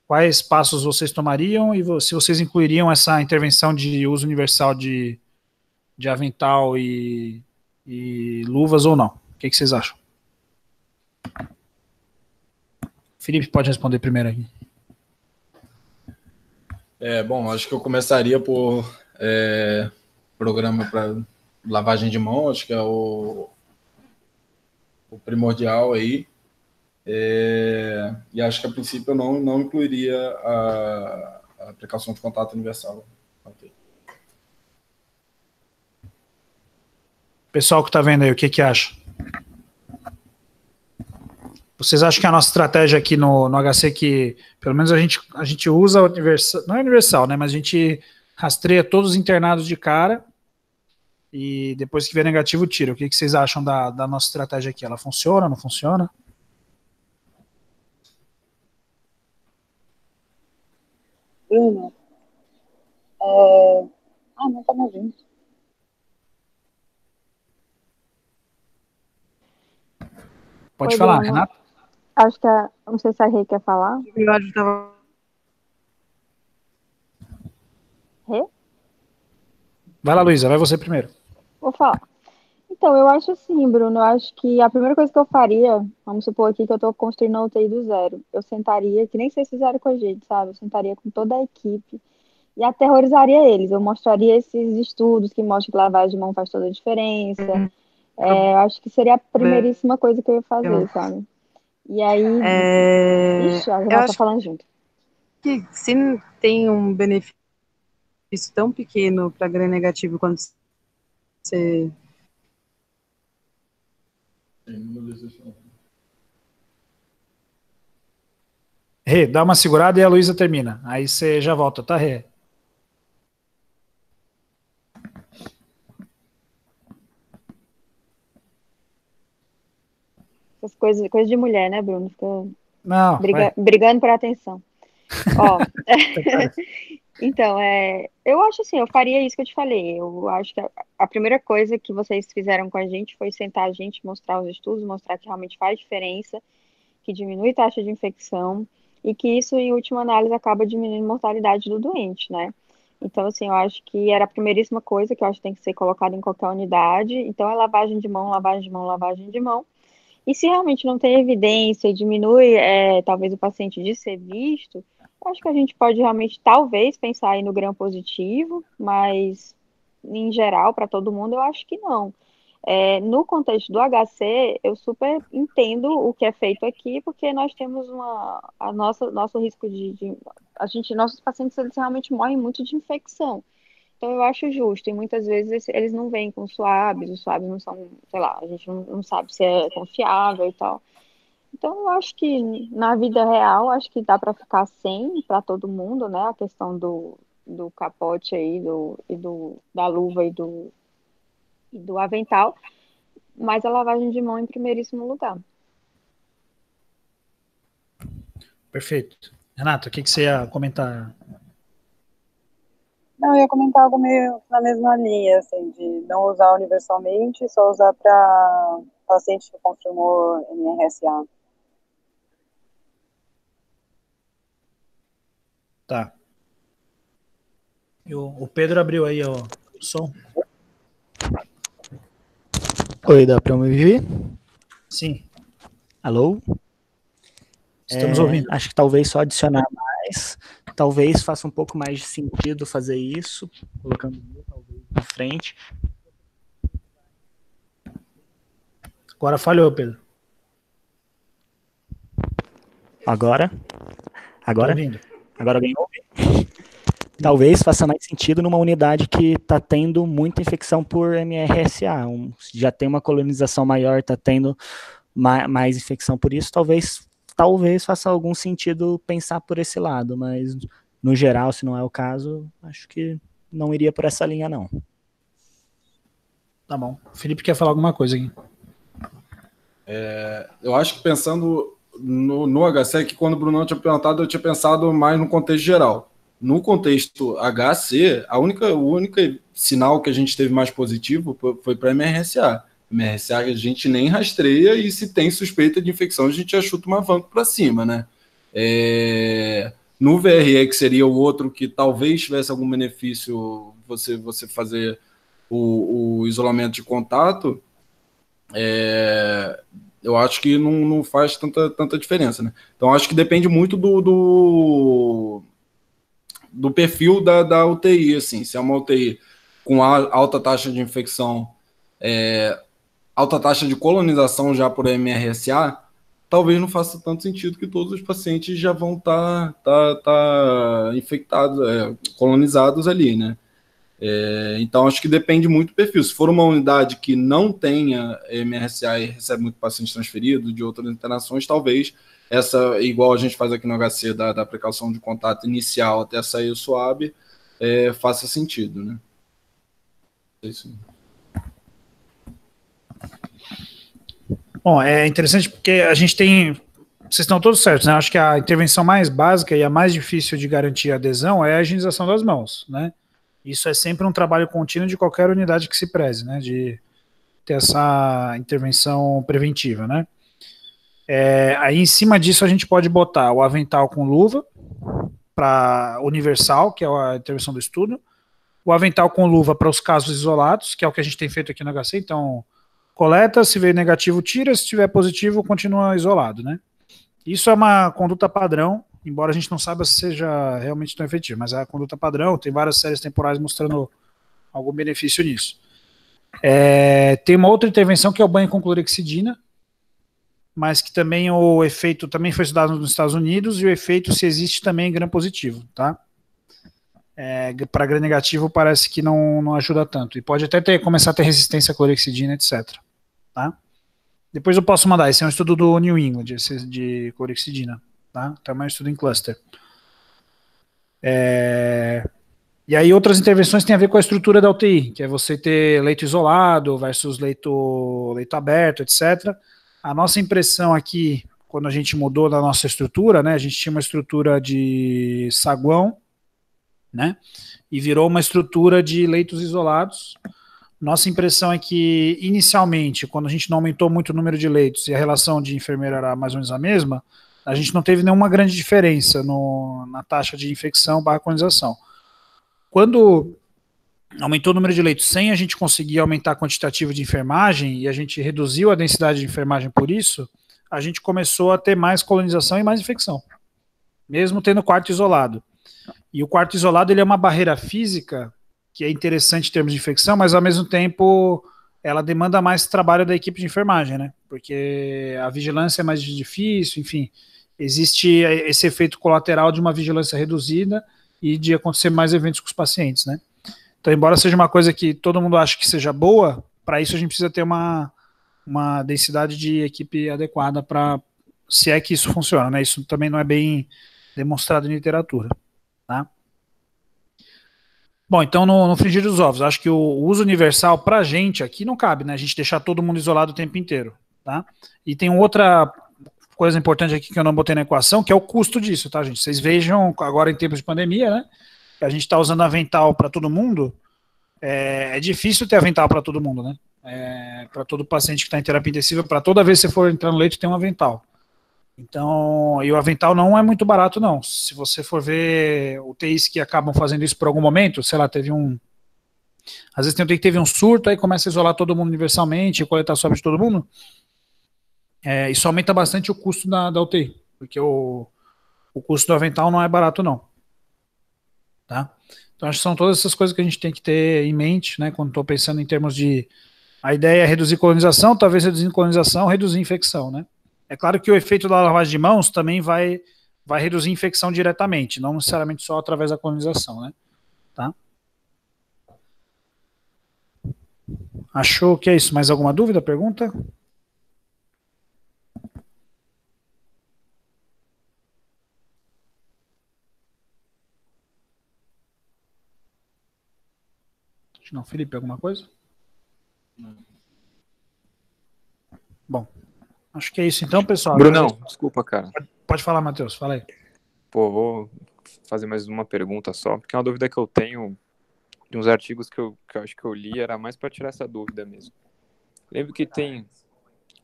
Quais passos vocês tomariam e se vocês incluiriam essa intervenção de uso universal de avental e luvas ou não? O que vocês acham? Felipe pode responder primeiro aqui. Bom, acho que eu começaria por programa para lavagem de mão, acho que é o primordial aí. E acho que a princípio eu não incluiria a aplicação de contato universal. Okay. Pessoal que está vendo aí, o que acha? Vocês acham que a nossa estratégia aqui no HC, que pelo menos a gente usa universal, não é universal, né? Mas a gente rastreia todos os internados de cara e depois que vier negativo, tira. O que vocês acham da nossa estratégia aqui? Ela funciona, não funciona? Bruno, não tá me ouvindo. Pode Oi, falar, Bruno. Renata? Acho que não sei se a Rê quer falar. Rê? Vai lá, Luísa, vai você primeiro. Vou falar. Então, eu acho assim, Bruno, eu acho que a primeira coisa que eu faria, vamos supor aqui que eu tô construindo a UTI do zero, eu sentaria, que nem vocês fizeram com a gente, sabe? Eu sentaria com toda a equipe e aterrorizaria eles. Eu mostraria esses estudos que mostram que lavagem de mão faz toda a diferença. Eu acho que seria a primeiríssima coisa que eu ia fazer, sabe? E aí... Ixi, a Renata tá falando junto. Que se tem um benefício tão pequeno para gram negativo quando você... Rê, dá uma segurada e a Luísa termina. Aí você já volta, tá, Rê? Essas coisas de mulher, né, Bruno? Fica Não, brigando por atenção. Ó, então, eu acho assim, eu faria isso que eu te falei. Eu acho que a primeira coisa que vocês fizeram com a gente foi sentar a gente, mostrar os estudos, mostrar que realmente faz diferença, que diminui taxa de infecção e que isso, em última análise, acaba diminuindo a mortalidade do doente, né? Então, assim, eu acho que era a primeiríssima coisa que eu acho que tem que ser colocada em qualquer unidade. Então, é lavagem de mão, lavagem de mão, lavagem de mão. E se realmente não tem evidência e diminui, talvez, o paciente de ser visto, eu acho que a gente pode realmente, talvez, pensar aí no gram positivo, mas, em geral, para todo mundo, eu acho que não. No contexto do HC, eu super entendo o que é feito aqui, porque nós temos nosso risco nossos pacientes, eles realmente morrem muito de infecção. Então, eu acho justo, e muitas vezes eles não vêm com swabs, os swabs não são, sei lá, a gente não sabe se é confiável e tal. Então, eu acho que na vida real, acho que dá para ficar sem para todo mundo, né? A questão do capote aí, da luva e do avental, mas a lavagem de mão em primeiríssimo lugar. Perfeito. Renato, o que você ia comentar? Não, eu ia comentar algo meio na mesma linha, assim, de não usar universalmente, só usar para paciente que confirmou MRSA. Tá. E o Pedro abriu aí o som? Oi, dá para me ouvir? Sim. Alô? Estamos ouvindo. Acho que talvez só adicionar mais, talvez faça um pouco mais de sentido fazer isso, colocando talvez na frente. Agora falhou, Pedro. Agora? Tô ouvindo. Agora alguém ouve? Talvez faça mais sentido numa unidade que está tendo muita infecção por MRSA, já tem uma colonização maior, está tendo mais infecção por isso, talvez faça algum sentido pensar por esse lado, mas no geral, se não é o caso, acho que não iria por essa linha, não. Tá bom. O Felipe quer falar alguma coisa aqui. Eu acho que pensando no HC, que quando o Bruno tinha perguntado, eu tinha pensado mais no contexto geral. No contexto HC, o único sinal que a gente teve mais positivo foi para MRSA. MRSA a gente nem rastreia e se tem suspeita de infecção, a gente já chuta uma vanco para cima, né? No VRE, que seria o outro que talvez tivesse algum benefício você fazer o isolamento de contato, eu acho que não faz tanta diferença, né? Então, acho que depende muito do perfil da UTI, assim. Se é uma UTI com alta taxa de infecção, alta taxa de colonização já por MRSA, talvez não faça tanto sentido que todos os pacientes já vão estar infectados, colonizados ali, né? Então, acho que depende muito do perfil. Se for uma unidade que não tenha MRSA e recebe muito paciente transferido de outras internações, talvez essa, igual a gente faz aqui no HC, da precaução de contato inicial até sair o SWAB, faça sentido, né? É isso. Bom, é interessante porque a gente tem... Vocês estão todos certos, né? Acho que a intervenção mais básica e a mais difícil de garantir a adesão é a higienização das mãos, né? Isso é sempre um trabalho contínuo de qualquer unidade que se preze, né? De ter essa intervenção preventiva, né? Aí em cima disso a gente pode botar o avental com luva para universal, que é a intervenção do estudo, o avental com luva para os casos isolados, que é o que a gente tem feito aqui no HC. Então, coleta, se veio negativo, tira, se tiver positivo, continua isolado, né? Isso é uma conduta padrão, embora a gente não saiba se seja realmente tão efetivo, mas é a conduta padrão, tem várias séries temporais mostrando algum benefício nisso. Tem uma outra intervenção que é o banho com clorexidina, mas que também o efeito também foi estudado nos Estados Unidos, e o efeito se existe também em gram positivo, tá? Para gram negativo parece que não ajuda tanto, e pode até começar a ter resistência à clorexidina, etc. Tá? Depois eu posso mandar, esse é um estudo do New England, de clorexidina, tá? Também é um estudo em cluster. E aí outras intervenções têm a ver com a estrutura da UTI, que é você ter leito isolado versus leito aberto, etc. A nossa impressão aqui, quando a gente mudou da nossa estrutura, né, a gente tinha uma estrutura de saguão, né, e virou uma estrutura de leitos isolados. Nossa impressão é que, inicialmente, quando a gente não aumentou muito o número de leitos e a relação de enfermeiro era mais ou menos a mesma, a gente não teve nenhuma grande diferença na taxa de infecção / colonização. Quando aumentou o número de leitos sem a gente conseguir aumentar o quantitativo de enfermagem e a gente reduziu a densidade de enfermagem por isso, a gente começou a ter mais colonização e mais infecção, mesmo tendo quarto isolado. E o quarto isolado ele é uma barreira física que é interessante em termos de infecção, mas ao mesmo tempo ela demanda mais trabalho da equipe de enfermagem, né? Porque a vigilância é mais difícil, enfim, existe esse efeito colateral de uma vigilância reduzida e de acontecer mais eventos com os pacientes, né? Então, embora seja uma coisa que todo mundo acha que seja boa, para isso a gente precisa ter uma densidade de equipe adequada para se é que isso funciona, né? Isso também não é bem demonstrado em literatura, tá? Bom, então no frigir dos ovos, acho que o uso universal pra gente aqui não cabe, né? A gente deixar todo mundo isolado o tempo inteiro, tá? E tem outra coisa importante aqui que eu não botei na equação, que é o custo disso, tá, gente? Vocês vejam agora em tempos de pandemia, né? Que a gente está usando avental para todo mundo, é difícil ter avental para todo mundo, né? Para todo paciente que está em terapia intensiva, para toda vez que você for entrar no leito, tem um avental. Então, e o avental não é muito barato, não. Se você for ver UTIs que acabam fazendo isso por algum momento, sei lá, às vezes tem UTI que teve um surto, aí começa a isolar todo mundo universalmente, coletar swab de todo mundo. Isso aumenta bastante o custo da UTI, porque o custo do avental não é barato, não. Tá? Então, acho que são todas essas coisas que a gente tem que ter em mente, né, quando estou pensando em termos de... A ideia é reduzir colonização, talvez reduzindo colonização, reduzir infecção, né? É claro que o efeito da lavagem de mãos também vai reduzir infecção diretamente, não necessariamente só através da colonização, né? Tá? Achou que é isso? Mais alguma dúvida, pergunta? Não, Felipe, alguma coisa? Não. Bom, acho que é isso então, pessoal. Brunão, desculpa, cara. Pode falar, Matheus, fala aí. Pô, vou fazer mais uma pergunta só, porque é uma dúvida que eu tenho de uns artigos que eu acho que eu li, era mais para tirar essa dúvida mesmo. Lembro que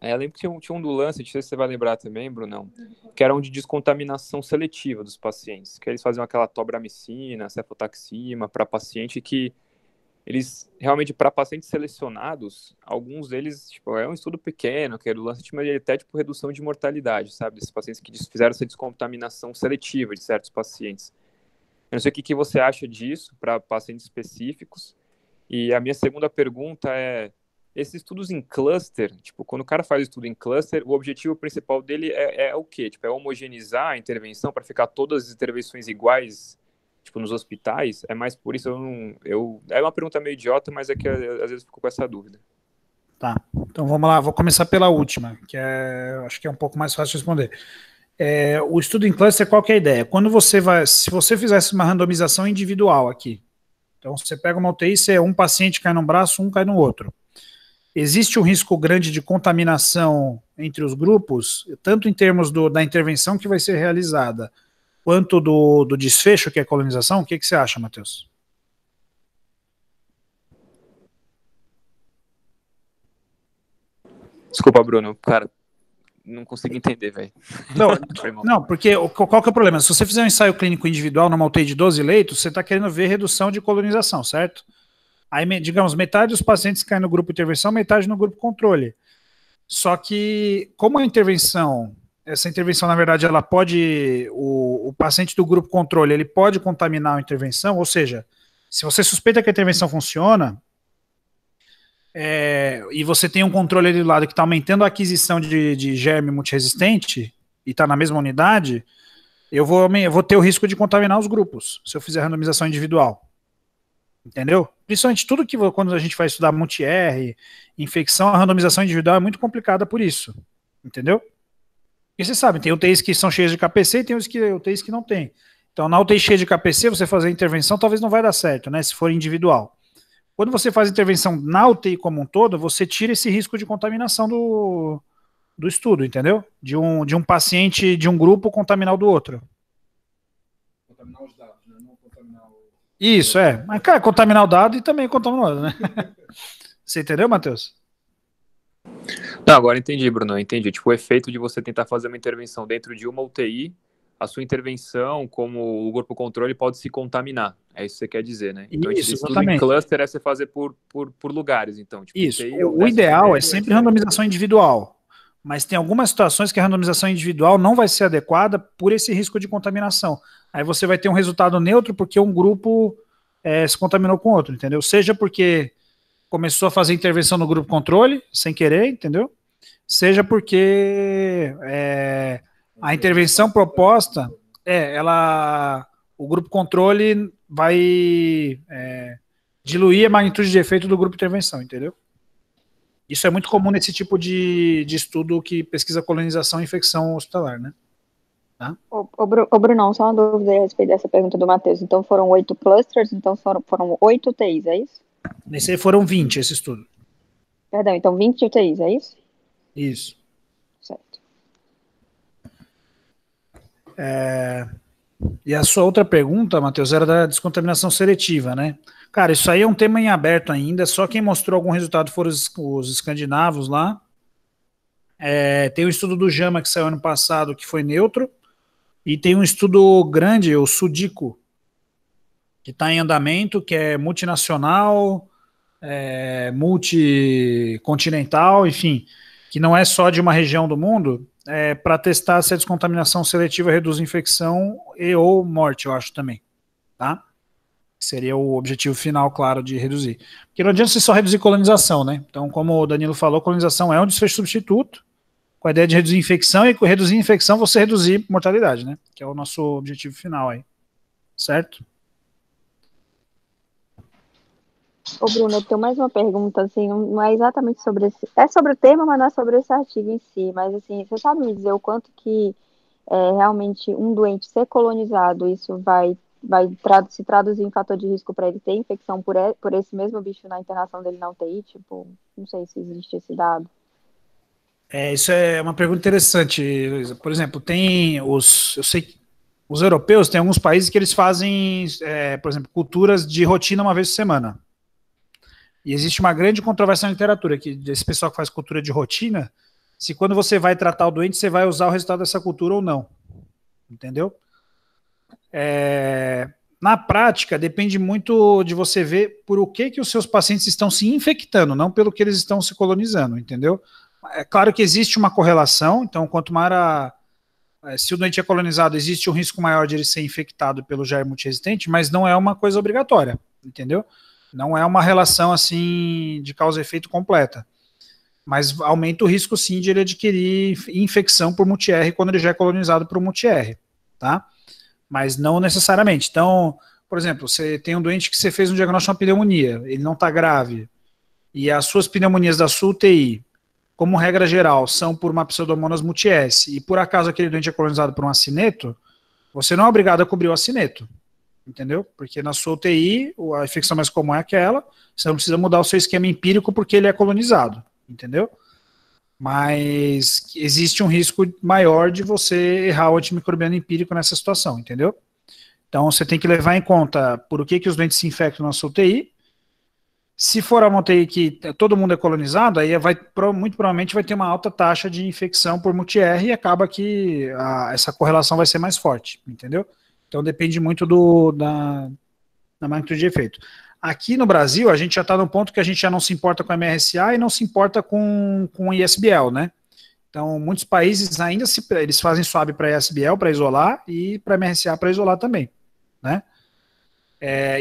lembro que tinha um do Lancet, não sei se você vai lembrar também, Brunão, que era um de descontaminação seletiva dos pacientes, que eles faziam aquela tobramicina, cefotaxima, para paciente que eles, realmente, para pacientes selecionados, alguns deles, tipo, é um estudo pequeno, que é do Lancet, mas ele até, tipo, redução de mortalidade, sabe, desses pacientes que fizeram essa descontaminação seletiva de certos pacientes. Eu não sei o que você acha disso para pacientes específicos. E a minha segunda pergunta é, esses estudos em cluster, tipo, quando o cara faz estudo em cluster, o objetivo principal dele é o quê? Tipo, é homogeneizar a intervenção para ficar todas as intervenções iguais, tipo, nos hospitais? É mais por isso, é uma pergunta meio idiota, mas é que às vezes eu fico com essa dúvida. Tá, então vamos lá, vou começar pela última, que acho que é um pouco mais fácil de responder. O estudo em cluster, qual que é a ideia? Se você fizesse uma randomização individual aqui, então você pega uma UTI, um paciente cai num braço, um cai no outro. Existe um risco grande de contaminação entre os grupos, tanto em termos da intervenção que vai ser realizada, quanto do desfecho, que é a colonização? O que você acha, Matheus? Desculpa, Bruno, cara, não consigo entender, velho. Não, porque qual que é o problema? Se você fizer um ensaio clínico individual numa UTI de 12 leitos, você está querendo ver redução de colonização, certo? Aí, digamos, metade dos pacientes caem no grupo intervenção, metade no grupo controle. Só que, como essa intervenção, na verdade, ela pode, o paciente do grupo controle, ele pode contaminar a intervenção, ou seja, se você suspeita que a intervenção funciona, e você tem um controle ali do lado que está aumentando a aquisição de germe multiresistente, e está na mesma unidade, eu vou ter o risco de contaminar os grupos, se eu fizer randomização individual. Entendeu? Principalmente tudo que quando a gente vai estudar multi-R, infecção, a randomização individual é muito complicada por isso. Entendeu? E você sabe, tem UTIs que são cheias de KPC e tem UTIs que não tem. Então, na UTI cheia de KPC, você fazer a intervenção talvez não vai dar certo, né? Se for individual. Quando você faz intervenção na UTI como um todo, você tira esse risco de contaminação do estudo, entendeu? De um paciente de um grupo contaminar o do outro. Contaminar os dados, né? Não contaminar o... Isso, mas, cara, contaminar o dado e também contaminar o outro, né? Você entendeu, Matheus? Não, agora entendi, Bruno, entendi. Tipo, o efeito de você tentar fazer uma intervenção dentro de uma UTI, a sua intervenção, como o grupo controle, pode se contaminar. É isso que você quer dizer, né? Então, isso, tudo em cluster é você fazer por lugares, então. Tipo, isso, UTI, o ideal é sempre randomização individual. Mas tem algumas situações que a randomização individual não vai ser adequada por esse risco de contaminação. Aí você vai ter um resultado neutro porque um grupo se contaminou com outro, entendeu? Seja porque começou a fazer intervenção no grupo controle, sem querer, entendeu? Seja porque a intervenção proposta, o grupo controle vai diluir a magnitude de efeito do grupo intervenção, entendeu? Isso é muito comum nesse tipo de estudo que pesquisa colonização e infecção hospitalar, né? Tá? Ô, Brunão, só uma dúvida a respeito dessa pergunta do Matheus. Então foram 8 clusters, então foram 8 UTIs, é isso? Nesse aí foram 20, esse estudo. Perdão, então 20 UTIs, é isso? Isso. Certo. E a sua outra pergunta, Matheus, era da descontaminação seletiva, né? Cara, isso aí é um tema em aberto ainda, só quem mostrou algum resultado foram os escandinavos lá. Tem um estudo do JAMA que saiu ano passado que foi neutro, e tem um estudo grande, o SUDICO, que está em andamento, que é multinacional, multicontinental, enfim, que não é só de uma região do mundo, para testar se a descontaminação seletiva reduz infecção e ou morte, eu acho também, tá? Seria o objetivo final, claro, de reduzir. Porque não adianta você só reduzir colonização, né? Então, como o Danilo falou, colonização é um desfecho substituto, com a ideia de reduzir infecção, e com reduzir infecção você reduzir mortalidade, né? Que é o nosso objetivo final aí. Certo? Ô, Bruno, eu tenho mais uma pergunta, assim, não é exatamente sobre esse... É sobre o tema, mas não é sobre esse artigo em si. Mas, assim, você sabe me dizer o quanto que realmente um doente ser colonizado, isso vai se traduzir em fator de risco para ele ter infecção por esse mesmo bicho na internação dele na UTI? Tipo, não sei se existe esse dado. Isso é uma pergunta interessante, Luísa. Por exemplo, eu sei que os europeus têm alguns países que eles fazem, por exemplo, culturas de rotina uma vez por semana. E existe uma grande controvérsia na literatura, que esse pessoal que faz cultura de rotina, se quando você vai tratar o doente, você vai usar o resultado dessa cultura ou não. Entendeu? Na prática, depende muito de você ver por o que os seus pacientes estão se infectando, não pelo que eles estão se colonizando, entendeu? É claro que existe uma correlação, então quanto maior se o doente é colonizado, existe um risco maior de ele ser infectado pelo germe multiresistente, mas não é uma coisa obrigatória, entendeu? Não é uma relação assim de causa e efeito completa. Mas aumenta o risco sim de ele adquirir infecção por multi-R quando ele já é colonizado por multi-R, tá? Mas não necessariamente. Então, por exemplo, você tem um doente que você fez um diagnóstico de uma pneumonia, ele não está grave, e as suas pneumonias da sua UTI, como regra geral, são por uma pseudomonas multi-S, e por acaso aquele doente é colonizado por um acineto, você não é obrigado a cobrir o acineto, entendeu? Porque na sua UTI, a infecção mais comum é aquela, você não precisa mudar o seu esquema empírico porque ele é colonizado, entendeu? Mas existe um risco maior de você errar o antimicrobiano empírico nessa situação, entendeu? Então você tem que levar em conta por o que os doentes se infectam na sua UTI. Se for uma UTI que todo mundo é colonizado, aí muito provavelmente vai ter uma alta taxa de infecção por multi-R e acaba que essa correlação vai ser mais forte, entendeu? Então depende muito da magnitude de efeito. Aqui no Brasil, a gente já está no ponto que a gente já não se importa com a MRSA e não se importa com o ISBL, né? Então, muitos países ainda eles fazem SWAB para ISBL, para isolar, e para MRSA para isolar também, né?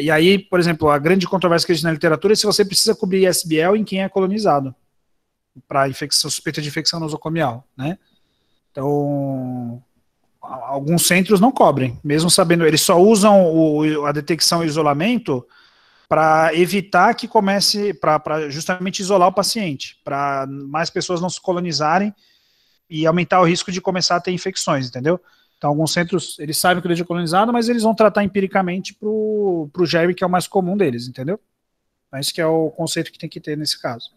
E aí, por exemplo, a grande controvérsia que existe na literatura é se você precisa cobrir ISBL em quem é colonizado, para suspeita de infecção nosocomial, né? Então, alguns centros não cobrem, mesmo sabendo, eles só usam a detecção e isolamento para evitar que comece, para justamente isolar o paciente, para mais pessoas não se colonizarem e aumentar o risco de começar a ter infecções, entendeu? Então, alguns centros, eles sabem que ele é colonizado, mas eles vão tratar empiricamente para o germe, que é o mais comum deles, entendeu? Então, esse que é o conceito que tem que ter nesse caso.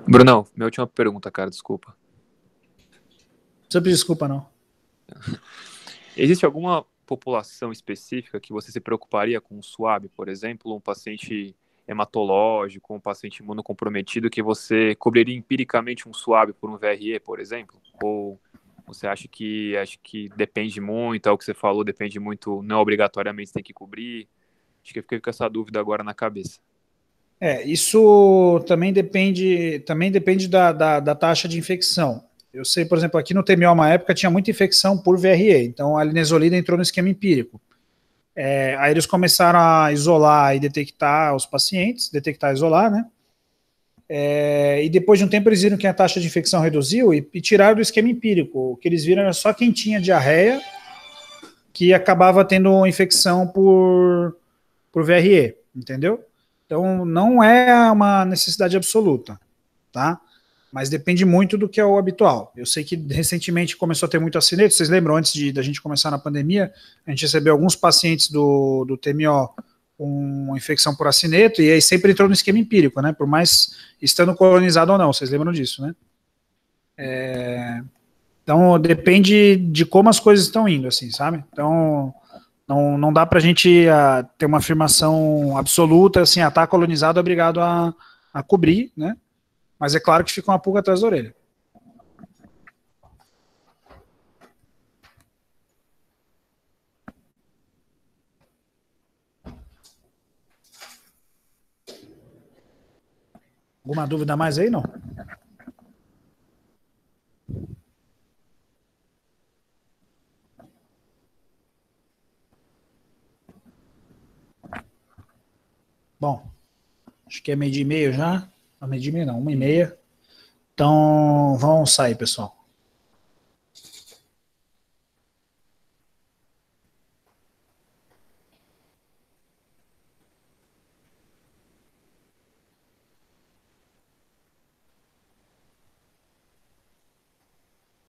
Brunão, minha última pergunta, cara, desculpa. Não precisa pedir desculpa, não. Existe alguma população específica que você se preocuparia com um SWAB, por exemplo, um paciente hematológico, um paciente imunocomprometido, que você cobriria empiricamente um SWAB por um VRE, por exemplo? Ou você acha que depende muito, é o que você falou, depende muito, não obrigatoriamente tem que cobrir? Acho que eu fiquei com essa dúvida agora na cabeça. Isso também depende da taxa de infecção. Eu sei, por exemplo, aqui no TMO, uma época, tinha muita infecção por VRE, então a linezolida entrou no esquema empírico. Aí eles começaram a isolar e detectar os pacientes, detectar e isolar, né? E depois de um tempo eles viram que a taxa de infecção reduziu e tiraram do esquema empírico. O que eles viram era só quem tinha diarreia que acabava tendo infecção por VRE, entendeu? Então não é uma necessidade absoluta, tá? Mas depende muito do que é o habitual. Eu sei que recentemente começou a ter muito acineto. Vocês lembram, antes da gente começar na pandemia, a gente recebeu alguns pacientes do TMO com infecção por acineto, e aí sempre entrou no esquema empírico, né? Por mais estando colonizado ou não, vocês lembram disso, né? Então, depende de como as coisas estão indo, assim, sabe? Então, não dá pra gente ter uma afirmação absoluta, assim, tá colonizado, obrigado a cobrir, né? Mas é claro que fica uma pulga atrás da orelha. Alguma dúvida mais aí, não? Bom, acho que é 12:30 já. Não, 12:30 não, 1:30. Então, vamos sair, pessoal.